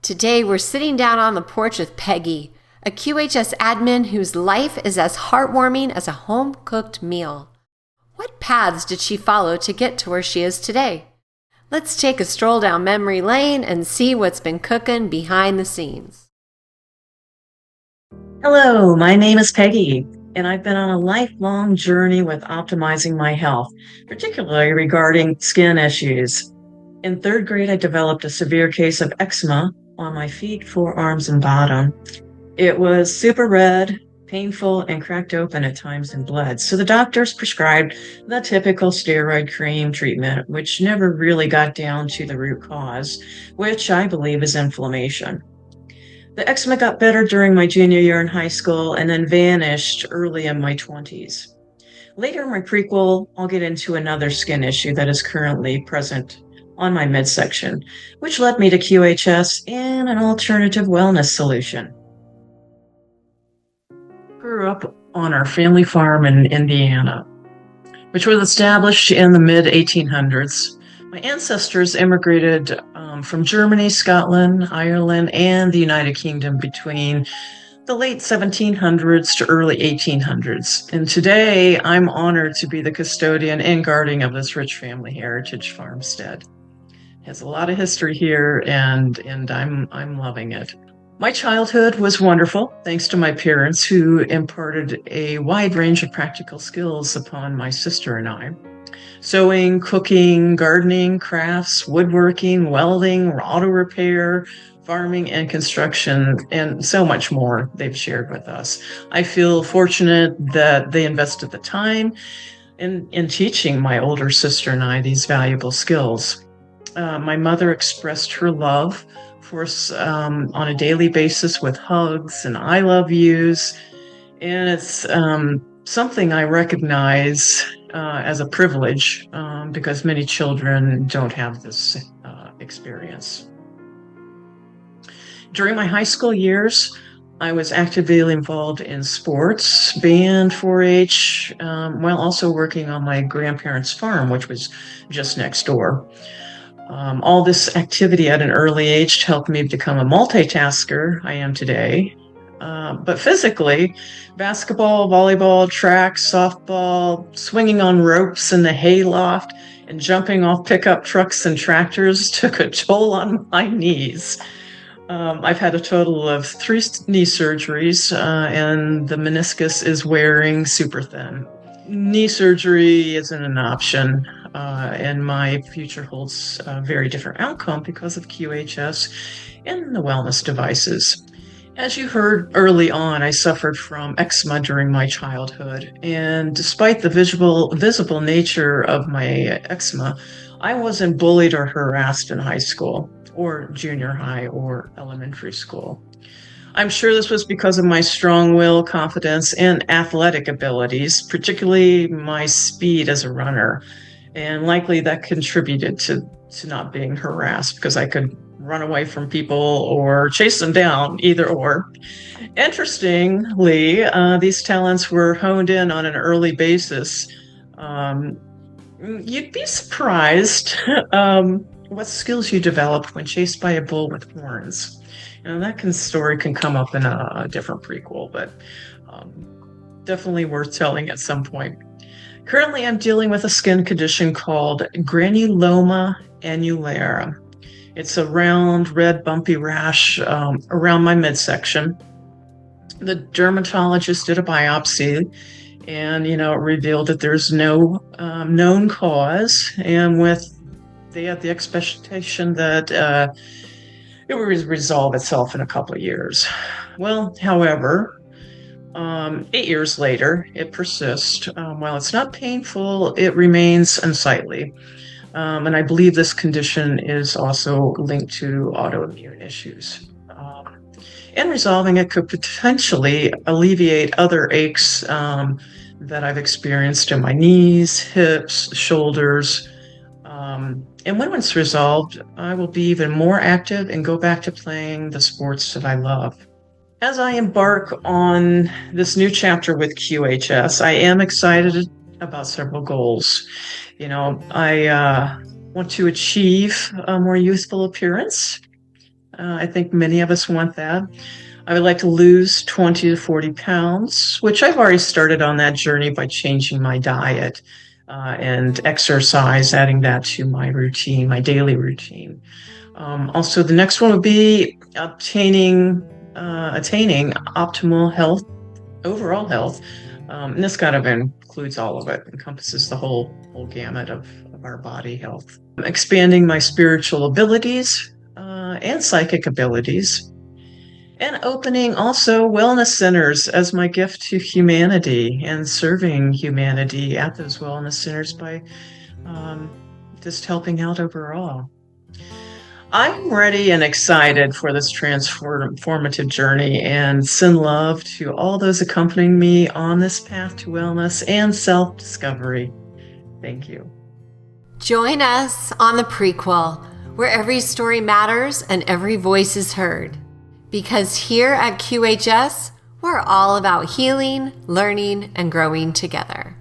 Today, we're sitting down on the porch with Peggy, a QHS admin whose life is as heartwarming as a home-cooked meal. What paths did she follow to get to where she is today? Let's take a stroll down memory lane and see what's been cooking behind the scenes. Hello, my name is Peggy, and I've been on a lifelong journey with optimizing my health, particularly regarding skin issues. In third grade, I developed a severe case of eczema on my feet, forearms, and bottom. It was super red, painful, and cracked open at times and bled. So the doctors prescribed the typical steroid cream treatment, which never really got down to the root cause, which I believe is inflammation. The eczema got better during my junior year in high school and then vanished early in my 20s. Later in my prequel, I'll get into another skin issue that is currently present on my midsection, which led me to QHS and an alternative wellness solution. Grew up on our family farm in Indiana, which was established in the mid-1800s. My ancestors immigrated from Germany, Scotland, Ireland, and the United Kingdom between the late 1700s to early 1800s. And today, I'm honored to be the custodian and guardian of this rich family heritage farmstead. It has a lot of history here, and I'm loving it. My childhood was wonderful, thanks to my parents who imparted a wide range of practical skills upon my sister and I. Sewing, cooking, gardening, crafts, woodworking, welding, auto repair, farming, and construction, and so much more they've shared with us. I feel fortunate that they invested the time in teaching my older sister and I these valuable skills. My mother expressed her love for us on a daily basis with hugs and I love yous, and it's something I recognize as a privilege because many children don't have this experience. During my high school years, I was actively involved in sports, band, 4-H, while also working on my grandparents' farm, which was just next door. All this activity at an early age helped me become a multitasker I am today. But physically, basketball, volleyball, track, softball, swinging on ropes in the hayloft, and jumping off pickup trucks and tractors took a toll on my knees. I've had a total of 3 knee surgeries, and the meniscus is wearing super thin. Knee surgery isn't an option, and my future holds a very different outcome because of QHS and the wellness devices. As you heard early on, I suffered from eczema during my childhood, and despite the visible nature of my eczema, I wasn't bullied or harassed in high school, or junior high, or elementary school. I'm sure this was because of my strong will, confidence, and athletic abilities, particularly my speed as a runner, and likely that contributed to not being harassed because I could run away from people or chase them down, either or. Interestingly, these talents were honed in on an early basis. You'd be surprised what skills you develop when chased by a bull with horns. That story can come up in a different prequel, but definitely worth telling at some point. Currently, I'm dealing with a skin condition called granuloma annulare. It's a round, red, bumpy rash around my midsection. The dermatologist did a biopsy, and it revealed that there's no known cause, and they had the expectation that it would resolve itself in a couple of years. Well, however, 8 years later, it persists. While it's not painful, it remains unsightly. And I believe this condition is also linked to autoimmune issues. And resolving it could potentially alleviate other aches that I've experienced in my knees, hips, shoulders. And when it's resolved, I will be even more active and go back to playing the sports that I love. As I embark on this new chapter with QHS, I am excited about several goals. I want to achieve a more youthful appearance. I think many of us want that. I would like to lose 20 to 40 pounds, which I've already started on that journey by changing my diet and exercise, adding that to my routine, my daily routine. Also, the next one would be attaining optimal health, overall health. And this kind of includes all of it, encompasses the whole gamut of our body health. Expanding my spiritual abilities and psychic abilities, and opening also wellness centers as my gift to humanity and serving humanity at those wellness centers by just helping out overall. I'm ready and excited for this transformative journey and send love to all those accompanying me on this path to wellness and self-discovery. Thank you. Join us on the Prequel, where every story matters and every voice is heard. Because here at QHS, we're all about healing, learning, and growing together.